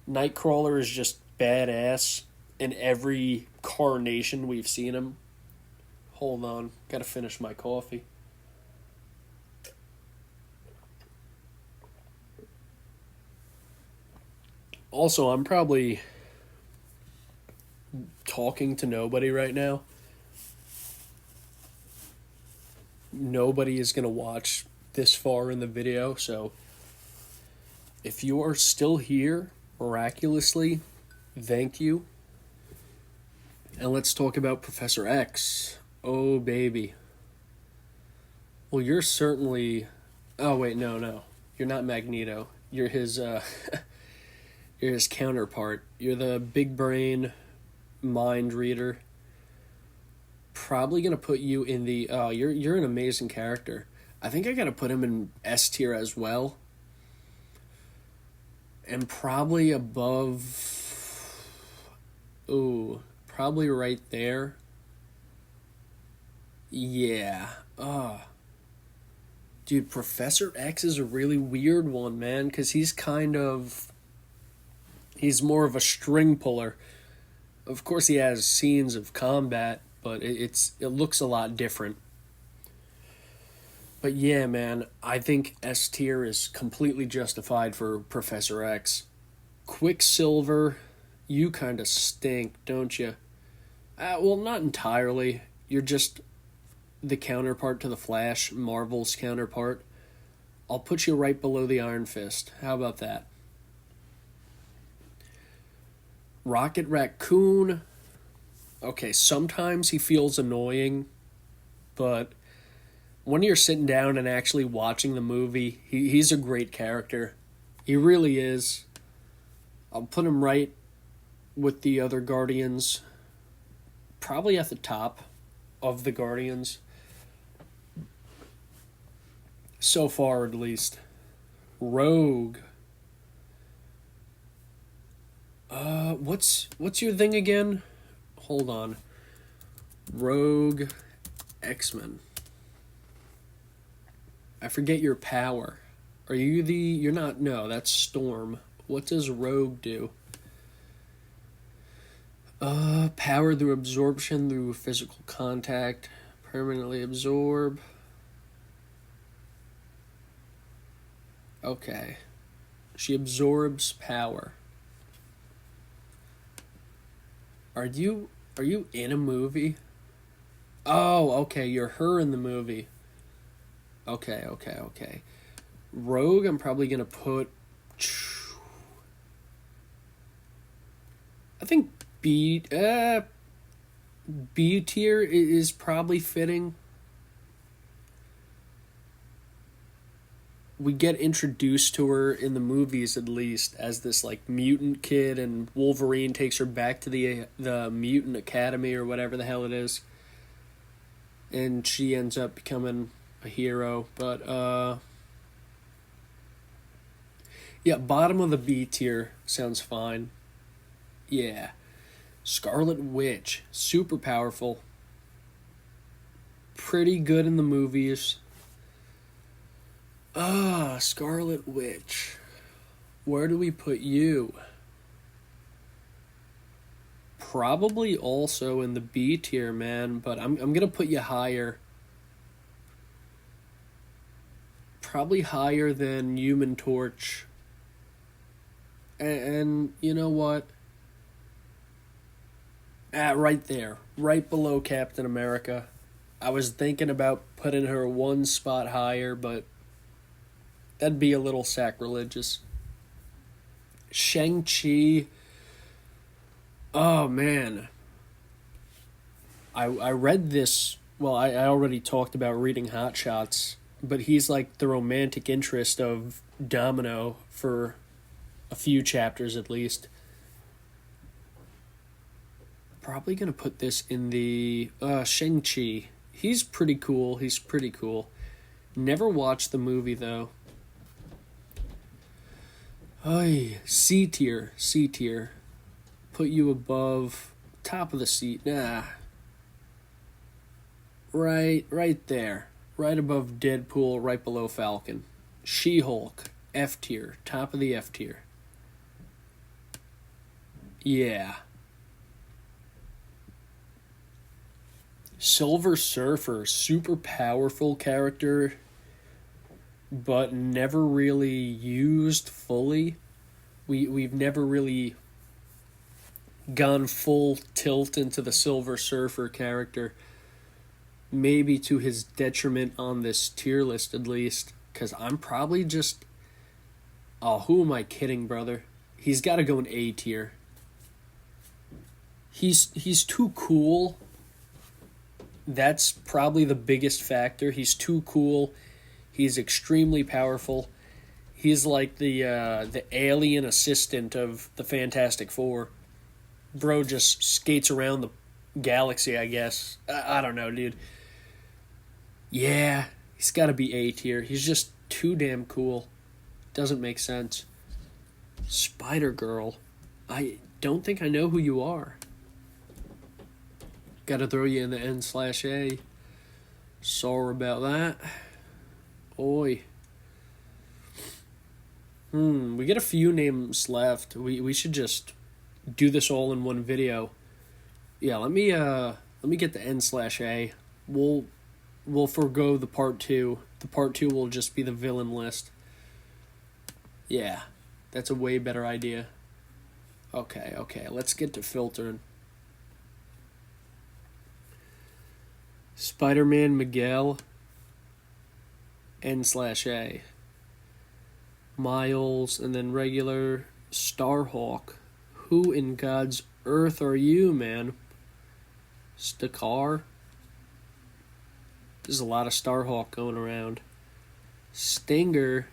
Nightcrawler is just badass in every carnation we've seen him. Hold on, gotta finish my coffee. Also, I'm probably talking to nobody right now. Nobody is going to watch this far in the video, so if you are still here, miraculously, thank you. And let's talk about Professor X. Oh, baby. Well, you're certainly... Oh, wait, no. You're not Magneto. You're his, you're his counterpart. You're the big brain mind reader. Probably gonna put you in the... Oh, you're an amazing character. I think I gotta put him in S tier as well. And probably above... Ooh, probably right there. Yeah. Dude, Professor X is a really weird one, man, because he's more of a string puller. Of course, he has scenes of combat, but it looks a lot different. But yeah, man, I think S tier is completely justified for Professor X. Quicksilver, you kind of stink, don't you? Well, not entirely. You're just the counterpart to the Flash, Marvel's counterpart. I'll put you right below the Iron Fist. How about that? Rocket Raccoon. Okay, sometimes he feels annoying, but when you're sitting down and actually watching the movie, he's a great character. He really is. I'll put him right with the other Guardians. Probably at the top of the Guardians. So far, at least. Rogue. What's your thing again? Hold on. Rogue X-Men. I forget your power. Are you you're not, no, that's Storm. What does Rogue do? Power through absorption through physical contact. Permanently absorb. Okay. She absorbs power. Are you in a movie? Oh, okay, you're her in the movie. Okay. Rogue, I'm probably gonna put. I think B tier is probably fitting. We get introduced to her in the movies at least as this like mutant kid, and Wolverine takes her back to the mutant academy or whatever the hell it is, and she ends up becoming a hero. But yeah, bottom of the B tier sounds fine. Yeah. Scarlet Witch, super powerful. Pretty good in the movies. Scarlet Witch. Where do we put you? Probably also in the B tier, man, but I'm gonna put you higher. Probably higher than Human Torch. And you know what? Right there. Right below Captain America. I was thinking about putting her one spot higher, but that'd be a little sacrilegious. Shang-Chi. Oh, man. I read this. Well, I already talked about reading Hot Shots, but he's like the romantic interest of Domino for a few chapters at least. Probably gonna put this in the Shang-Chi. He's pretty cool. Never watched the movie though. Ay, C tier. Put you above top of the seat. Nah. Right there. Right above Deadpool, right below Falcon. She-Hulk, F tier, top of the F tier. Yeah. Silver Surfer, super powerful character, but never really used fully. We've never really gone full tilt into the Silver Surfer character. Maybe to his detriment on this tier list at least, because I'm probably just... Oh, who am I kidding, brother? He's got to go in A tier. He's too cool. That's probably the biggest factor. He's too cool. He's extremely powerful. He's like the alien assistant of the Fantastic Four. Bro just skates around the galaxy, I guess. I don't know, dude. Yeah, he's got to be A tier. He's just too damn cool. Doesn't make sense. Spider-Girl. I don't think I know who you are. Gotta throw you in the N/A. Sorry about that. Oi. We get a few names left. We should just do this all in one video. Yeah, let me get the N/A. We'll forgo the part 2. The part 2 will just be the villain list. Yeah, that's a way better idea. Okay, let's get to filtering. Spider-Man Miguel, N/A. Miles, and then regular Starhawk. Who in God's earth are you, man? Stakar? There's a lot of Starhawk going around. Stinger.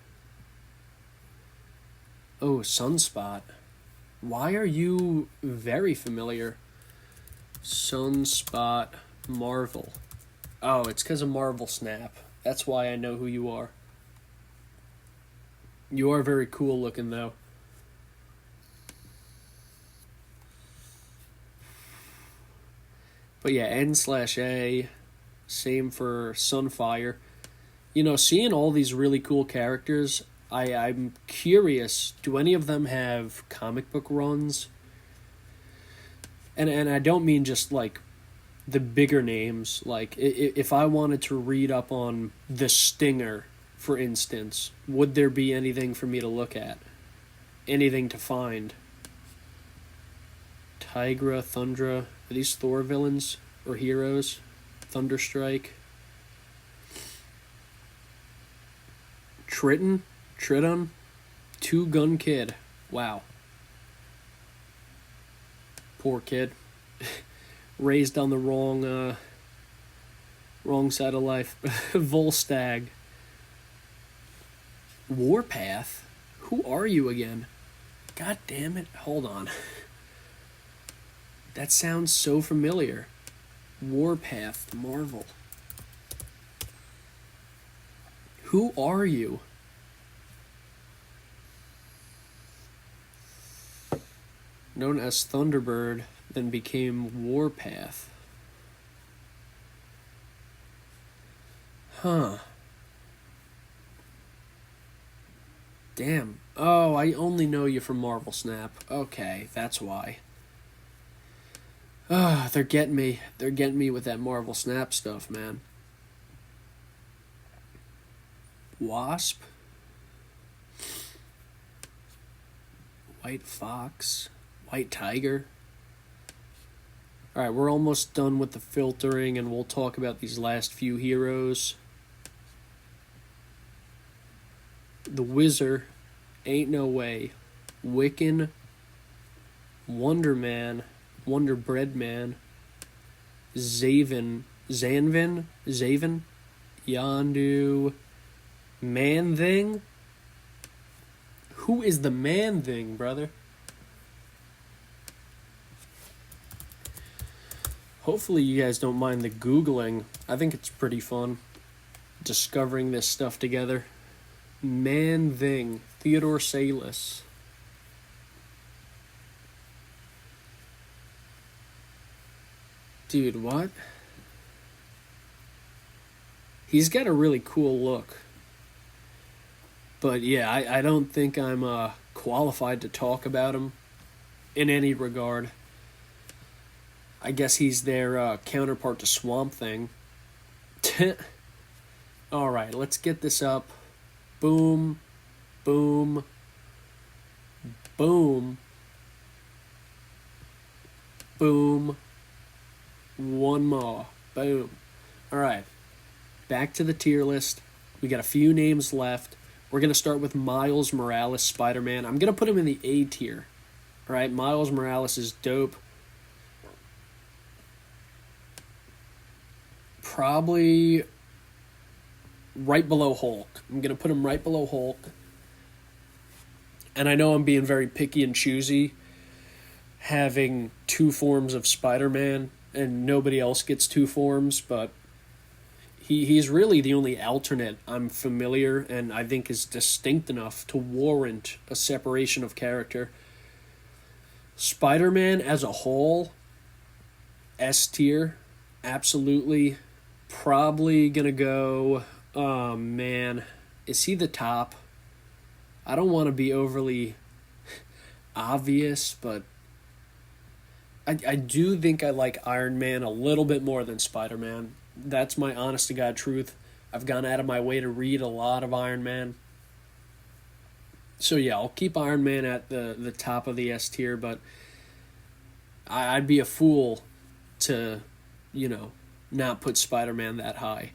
Oh, Sunspot. Why are you very familiar? Sunspot Marvel. Oh, it's because of Marvel Snap. That's why I know who you are. You are very cool looking, though. But yeah, N/A. Same for Sunfire. You know, seeing all these really cool characters, I'm curious, do any of them have comic book runs? And I don't mean just, like, the bigger names. Like, if I wanted to read up on the Stinger, for instance, would there be anything for me to look at? Anything to find? Tigra, Thundra, are these Thor villains or heroes? Thunderstrike. Triton, Two Gun Kid. Wow. Poor kid. Raised on the wrong side of life. Volstagg. Warpath? Who are you again? God damn it. Hold on. That sounds so familiar. Warpath, Marvel. Who are you? Known as Thunderbird, then became Warpath. Huh. Damn. Oh, I only know you from Marvel Snap. Okay, that's why. Ah, they're getting me. They're getting me with that Marvel Snap stuff, man. Wasp. White Fox. White Tiger. Alright, we're almost done with the filtering, and we'll talk about these last few heroes. The Wizard. Ain't No Way. Wiccan. Wonder Man. Wonder Bread Man. Zanvin. Yondu. Man Thing? Who is the Man Thing, brother? Hopefully you guys don't mind the Googling. I think it's pretty fun discovering this stuff together. Man Thing. Theodore Salas. Dude, what? He's got a really cool look. But yeah, I don't think I'm qualified to talk about him in any regard. I guess he's their counterpart to Swamp Thing. Alright, let's get this up. Boom. Boom. Boom. Boom. One more. Boom. Alright. Back to the tier list. We got a few names left. We're going to start with Miles Morales, Spider-Man. I'm going to put him in the A tier. Alright, Miles Morales is dope. Probably right below Hulk. I'm going to put him right below Hulk. And I know I'm being very picky and choosy, having two forms of Spider-Man, and nobody else gets two forms, but he's really the only alternate I'm familiar and I think is distinct enough to warrant a separation of character. Spider-Man as a whole, S tier, absolutely. Probably gonna go, oh man, is he the top? I don't want to be overly obvious, but I do think I like Iron Man a little bit more than Spider-Man. That's my honest to God truth. I've gone out of my way to read a lot of Iron Man. So yeah, I'll keep Iron Man at the top of the S tier, but I'd be a fool to, not put Spider-Man that high.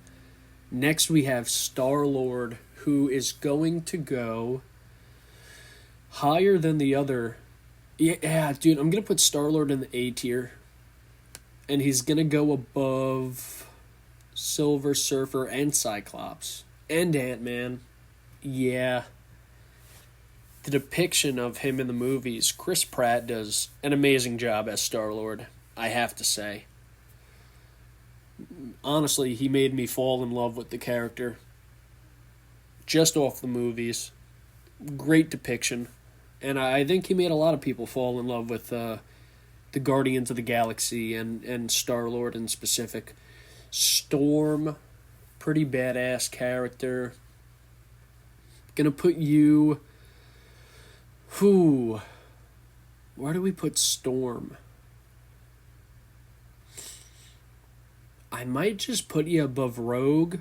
Next we have Star-Lord, who is going to go higher than the other. Yeah, dude, I'm gonna put Star-Lord in the A tier. And he's gonna go above Silver Surfer and Cyclops. And Ant-Man. Yeah. The depiction of him in the movies, Chris Pratt does an amazing job as Star-Lord, I have to say. Honestly, he made me fall in love with the character. Just off the movies. Great depiction. And I think he made a lot of people fall in love with the Guardians of the Galaxy and Star-Lord in specific. Storm, pretty badass character. Gonna put you... Where do we put Storm? I might just put you above Rogue.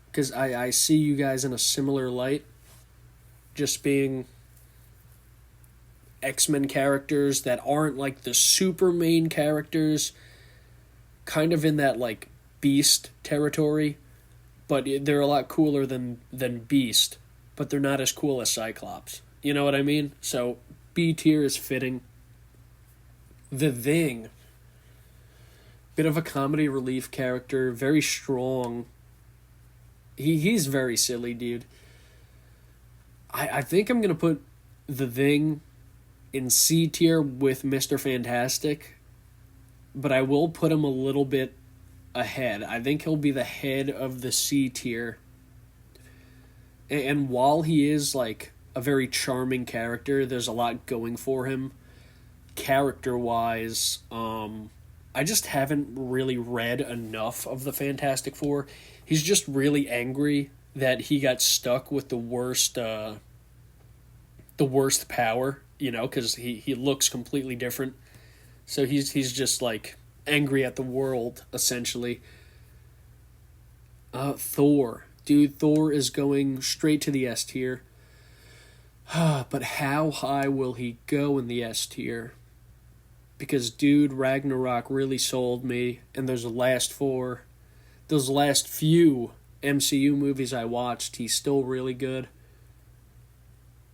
Because I see you guys in a similar light. Just being X-Men characters that aren't like the super main characters. Kind of in that like Beast territory. But they're a lot cooler than Beast. But they're not as cool as Cyclops. You know what I mean? So B tier is fitting. The Thing. Bit of a comedy relief character. Very strong. He's very silly, dude. I think I'm going to put The Thing in C tier with Mr. Fantastic. But I will put him a little bit ahead. I think he'll be the head of the C tier. And while he is like a very charming character, there's a lot going for him. Character-wise, I just haven't really read enough of the Fantastic Four. He's just really angry that he got stuck with the worst power, you know, because he looks completely different. So he's just like angry at the world, essentially. Thor. Dude, Thor is going straight to the S tier. But how high will he go in the S tier? Because, dude, Ragnarok really sold me. And those last few MCU movies I watched, he's still really good.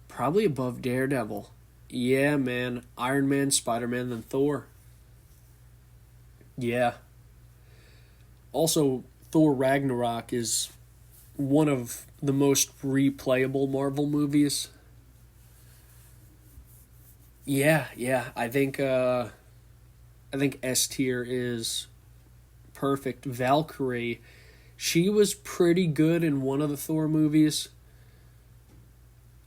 Probably above Daredevil. Yeah, man. Iron Man, Spider-Man, then Thor. Yeah. Also, Thor Ragnarok is one of the most replayable Marvel movies. Yeah. I think S tier is perfect. Valkyrie, she was pretty good in one of the Thor movies.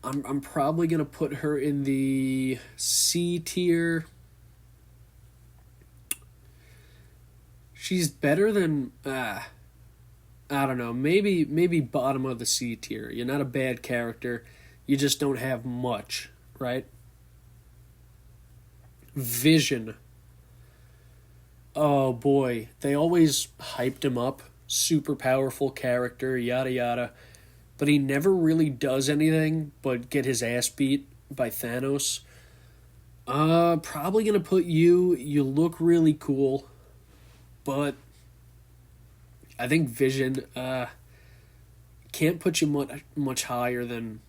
I'm probably gonna put her in the C tier. She's better than I don't know, maybe bottom of the C tier. You're not a bad character. You just don't have much, right? Vision. Oh boy, they always hyped him up. Super powerful character, yada yada. But he never really does anything but get his ass beat by Thanos. Probably gonna put you look really cool. But I think Vision can't put you much higher than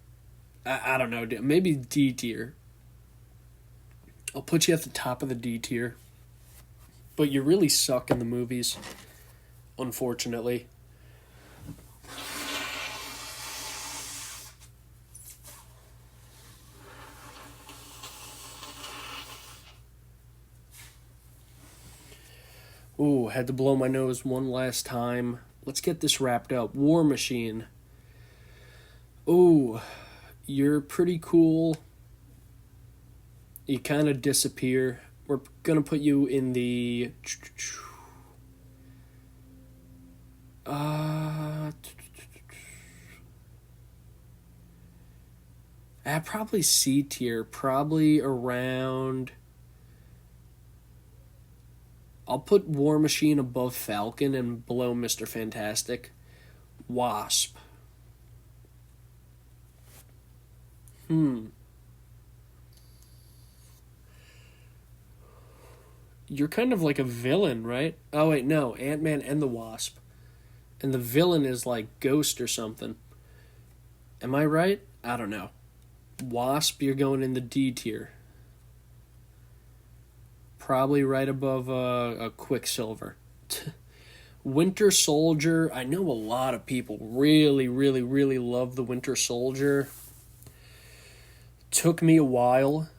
I don't know, maybe D tier. I'll put you at the top of the D tier. But you really suck in the movies, unfortunately. Ooh, had to blow my nose one last time. Let's get this wrapped up. War Machine. Ooh, you're pretty cool. You kind of disappear. We're going to put you in the... probably C tier. Probably around... I'll put War Machine above Falcon and below Mr. Fantastic. Wasp. You're kind of like a villain, right? Oh, wait, no. Ant-Man and the Wasp. And the villain is like Ghost or something. Am I right? I don't know. Wasp, you're going in the D tier. Probably right above a Quicksilver. Winter Soldier, I know a lot of people really, really, really love the Winter Soldier. Took me a while.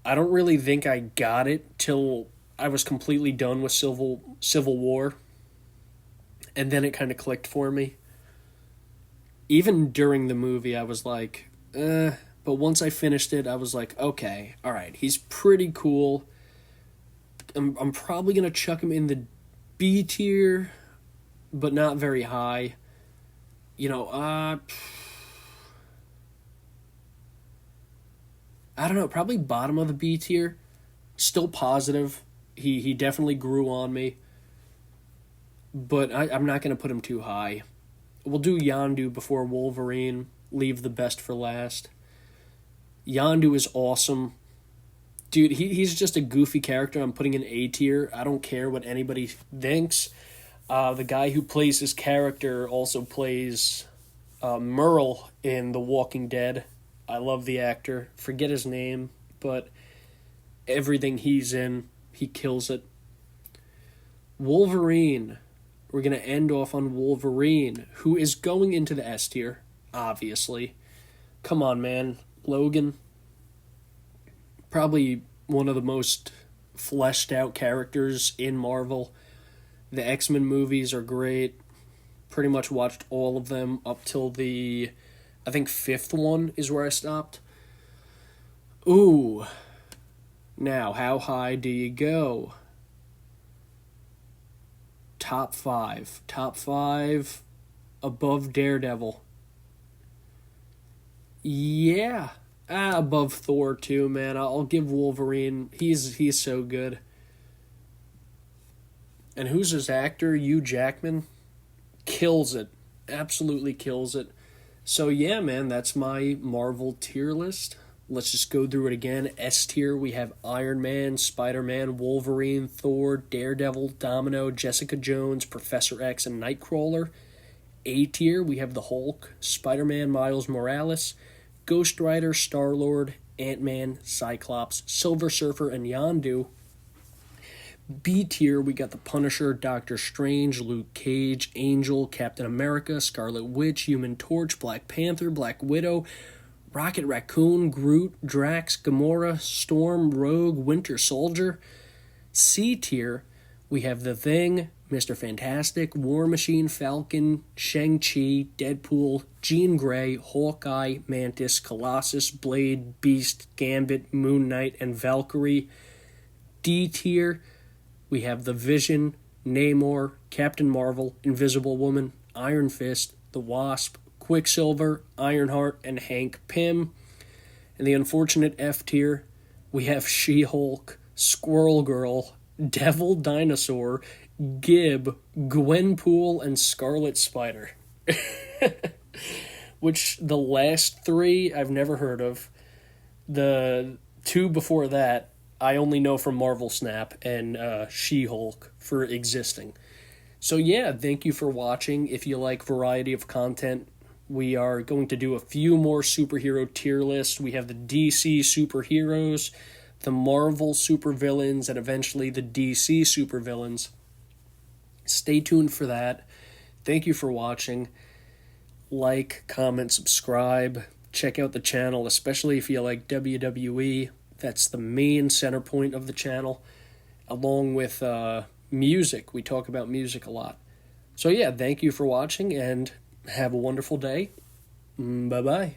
I don't really think I got it till I was completely done with Civil War. And then it kind of clicked for me. Even during the movie, I was like, But once I finished it, I was like, okay, all right, he's pretty cool. I'm probably going to chuck him in the B tier, but not very high. I don't know, probably bottom of the B tier. Still positive. He definitely grew on me. But I'm not going to put him too high. We'll do Yondu before Wolverine. Leave the best for last. Yondu is awesome. Dude, he's just a goofy character. I'm putting in A tier. I don't care what anybody thinks. The guy who plays his character also plays Merle in The Walking Dead. I love the actor. Forget his name, but everything he's in, he kills it. Wolverine. We're going to end off on Wolverine, who is going into the S tier, obviously. Come on, man. Logan. Probably one of the most fleshed out characters in Marvel. The X-Men movies are great. Pretty much watched all of them up till the, I think, 5th one is where I stopped. Ooh. Now, how high do you go? Top 5. Top 5 above Daredevil. Yeah. Above Thor too, man. I'll give Wolverine. He's so good. And who's his actor? Hugh Jackman. Kills it. Absolutely kills it. So yeah, man, that's my Marvel tier list. Let's just go through it again. S tier, we have Iron Man, Spider-Man, Wolverine, Thor, Daredevil, Domino, Jessica Jones, Professor X, and Nightcrawler. A tier, we have the Hulk, Spider-Man, Miles Morales, Ghost Rider, Star-Lord, Ant-Man, Cyclops, Silver Surfer, and Yondu. B tier, we got the Punisher, Doctor Strange, Luke Cage, Angel, Captain America, Scarlet Witch, Human Torch, Black Panther, Black Widow, Rocket Raccoon, Groot, Drax, Gamora, Storm, Rogue, Winter Soldier. C tier, we have The Thing, Mr. Fantastic, War Machine, Falcon, Shang-Chi, Deadpool, Jean Grey, Hawkeye, Mantis, Colossus, Blade, Beast, Gambit, Moon Knight, and Valkyrie. D tier, we have The Vision, Namor, Captain Marvel, Invisible Woman, Iron Fist, The Wasp, Quicksilver, Ironheart, and Hank Pym. In the unfortunate F tier, we have She-Hulk, Squirrel Girl, Devil Dinosaur, Gib, Gwenpool, and Scarlet Spider. Which the last 3 I've never heard of. The 2 before that I only know from Marvel Snap and She-Hulk for existing. So yeah, thank you for watching. If you like variety of content, we are going to do a few more superhero tier lists. We have the DC superheroes, the Marvel supervillains, and eventually the DC supervillains. Stay tuned for that. Thank you for watching. Like, comment, subscribe. Check out the channel, especially if you like WWE. That's the main center point of the channel, along with music. We talk about music a lot. So yeah, thank you for watching, and have a wonderful day. Bye-bye.